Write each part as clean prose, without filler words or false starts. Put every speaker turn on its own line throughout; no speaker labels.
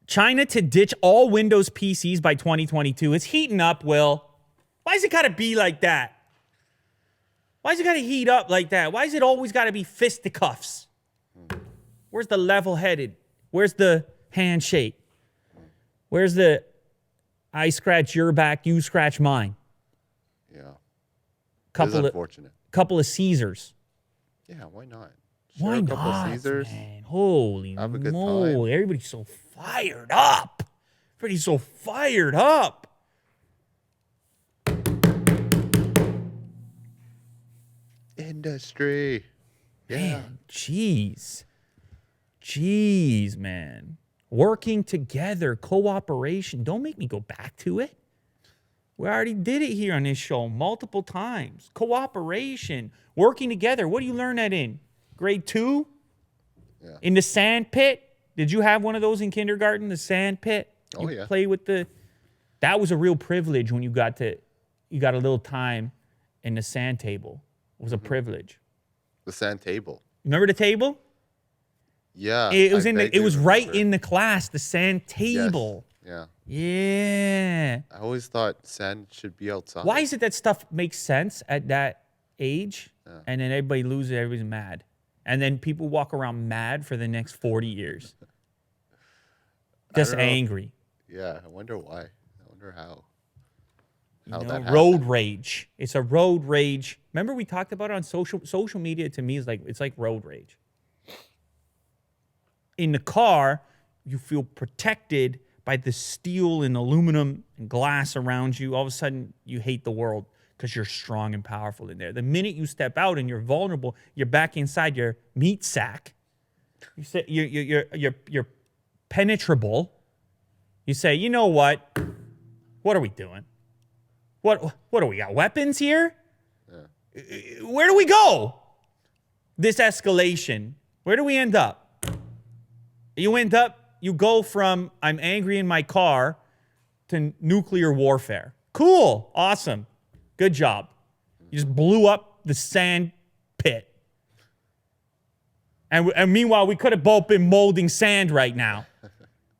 China to ditch all Windows PCs by 2022. It's heating up, Will. Why does it got to be like that? Why does it got to heat up like that? Why is it always got to be fisticuffs? Where's the level-headed? Where's the handshake? Where's the I scratch your back, you scratch mine?
Yeah.
Couple
It's
of
unfortunate.
couple of Caesars.
Yeah, why not?
Why
Share a couple
not,
Caesars.
man? Holy
Have a good
moly.
time.
Everybody's so fired up. Everybody's so fired up.
Industry. Yeah.
Man, jeez, man. Working together, cooperation. Don't make me go back to it. We already did it here on this show multiple times. Cooperation, working together. What do you learn that in? Grade 2?
Yeah.
In the sand pit? Did you have one of those in kindergarten, the sand pit?
Oh,
You
yeah.
play with the... That was a real privilege when you got a little time in the sand table. It was a privilege.
The sand table.
Remember the table?
Yeah.
It was
I
in the, it
vaguely
was right
remember.
in the class, the sand
Yes.
table.
Yeah.
Yeah.
I always thought sand should be outside.
Why is it that stuff makes sense at that age, and then everybody loses, everybody's mad, and then people walk around mad for the next 40 years, just
don't know.
angry.
Yeah, I wonder why. I wonder how.
You
How
know,
that
road
happened.
rage. It's a road rage. Remember we talked about it on social media. To me, is like it's like road rage. In the car, you feel protected by the steel and aluminum and glass around you. All of a sudden, you hate the world because you're strong and powerful in there. The minute you step out and you're vulnerable, you're back inside your meat sack. You say you're penetrable. You say, you know what? What are we doing? What do we got? Weapons here? Where do we go? This escalation. Where do we end up? You go from I'm angry in my car to nuclear warfare. Cool. Awesome. Good job. You just blew up the sand pit. And meanwhile, we could have both been molding sand right now.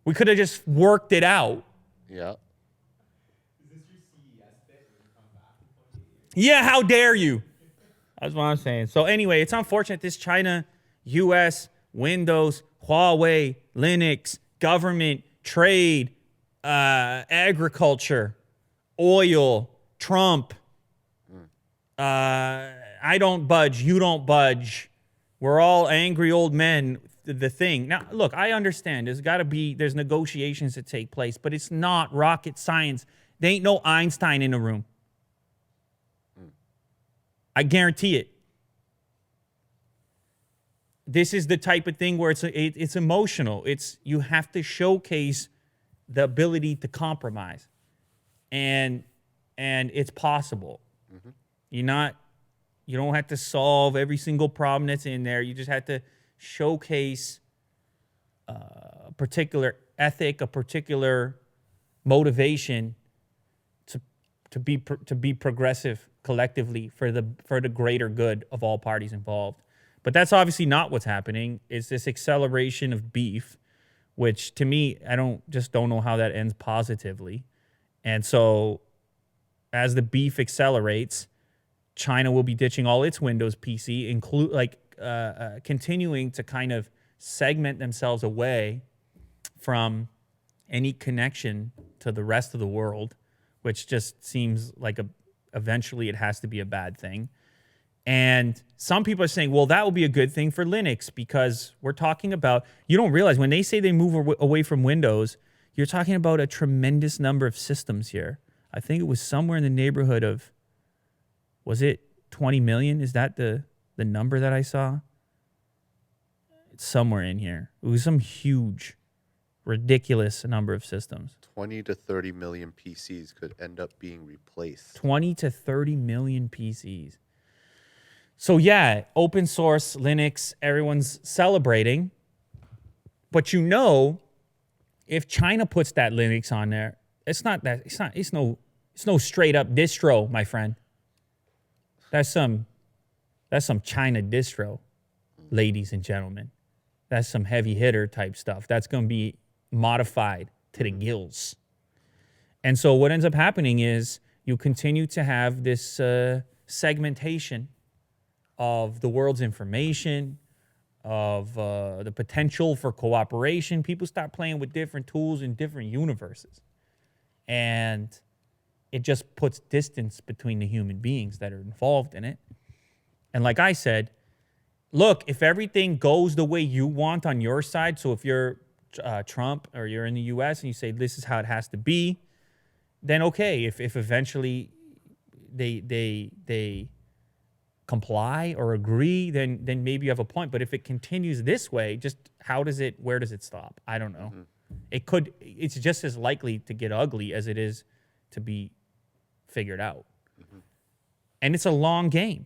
We could have just worked it out.
Yeah.
Yeah, how dare you? That's what I'm saying. So anyway, it's unfortunate this China, US, Windows, Huawei, Linux, government, trade, agriculture, oil, Trump. I don't budge, you don't budge. We're all angry old men. The thing. Now, look, I understand. There's negotiations that take place, but it's not rocket science. There ain't no Einstein in the room. I guarantee it. This is the type of thing where it's emotional. You have to showcase the ability to compromise, and it's possible. You don't have to solve every single problem that's in there. You just have to showcase a particular ethic, a particular motivation to be progressive collectively for the greater good of all parties involved. But that's obviously not what's happening. It's this acceleration of beef, which to me, I don't know how that ends positively. And so as the beef accelerates, China will be ditching all its Windows PC, continuing to kind of segment themselves away from any connection to the rest of the world, which just seems like eventually it has to be a bad thing. And some people are saying, well, that will be a good thing for Linux because we're talking about, you don't realize when they say they move away from Windows, you're talking about a tremendous number of systems here. I think it was somewhere in the neighborhood of, was it 20 million? Is that the number that I saw? It's somewhere in here. It was some huge, ridiculous number of systems.
20 to 30 million PCs could end up being replaced.
20 to 30 million PCs. So yeah, open source, Linux, everyone's celebrating. But if China puts that Linux on there, it's no straight up distro, my friend. That's some China distro, ladies and gentlemen. That's some heavy hitter type stuff. That's going to be modified to the gills. And so what ends up happening is you continue to have this segmentation of the world's information, of the potential for cooperation. People start playing with different tools in different universes. And it just puts distance between the human beings that are involved in it. And like I said, look, if everything goes the way you want on your side, so if you're Trump or you're in the US and you say this is how it has to be, then okay. If eventually they comply or agree, then maybe you have a point. But if it continues this way, just where does it stop? I don't know. It's just as likely to get ugly as it is to be figured out. And it's a long game.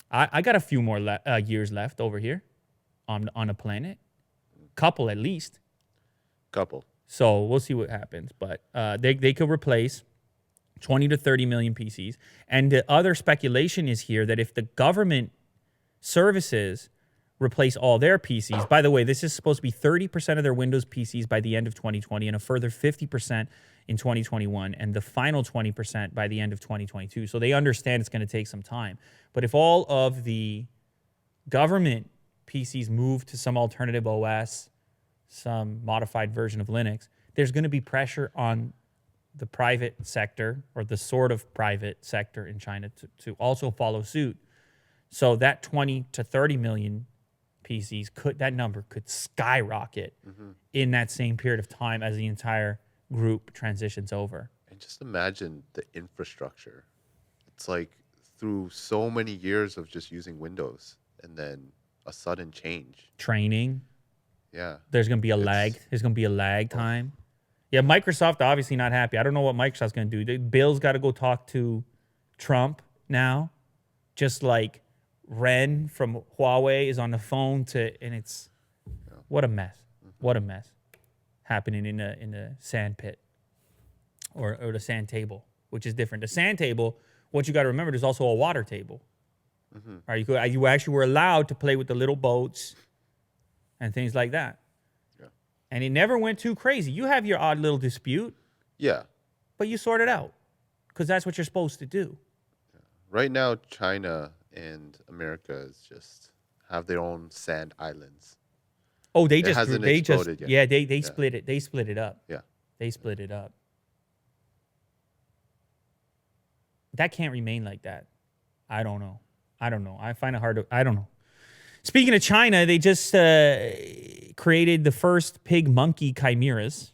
I got a few more years left over here on the planet. Couple at least.
Couple.
So we'll see what happens. But they could replace 20 to 30 million PCs. And the other speculation is here that if the government services replace all their PCs, by the way, this is supposed to be 30% of their Windows PCs by the end of 2020 and a further 50% in 2021 and the final 20% by the end of 2022. So they understand it's going to take some time. But if all of the government PCs move to some alternative OS, some modified version of Linux, there's going to be pressure on the private sector or the sort of private sector in China to also follow suit. So that 20 to 30 million PCs, that number could skyrocket in that same period of time as the entire group transitions over.
And just imagine the infrastructure. It's like through so many years of just using Windows and then a sudden change.
Training.
Yeah.
There's going to be a lag. There's going to be a lag time. Yeah, Microsoft obviously not happy. I don't know what Microsoft's going to do. Bill's got to go talk to Trump now, just like Ren from Huawei is on the phone and it's what a mess. What a mess happening in the sand pit or the sand table, which is different. The sand table, what you got to remember, there's also a water table. Right? You actually were allowed to play with the little boats and things like that.
Yeah.
And it never went too crazy. You have your odd little dispute.
Yeah.
But you sort it out because that's what you're supposed to do.
Right now, China and America is just have their own sand islands.
Oh, they
hasn't exploded yet.
yeah, they split it. They split it up.
Yeah.
They split it up. That can't remain like that. I don't know. I find it hard to, I don't know. Speaking of China, they just created the first pig monkey chimeras.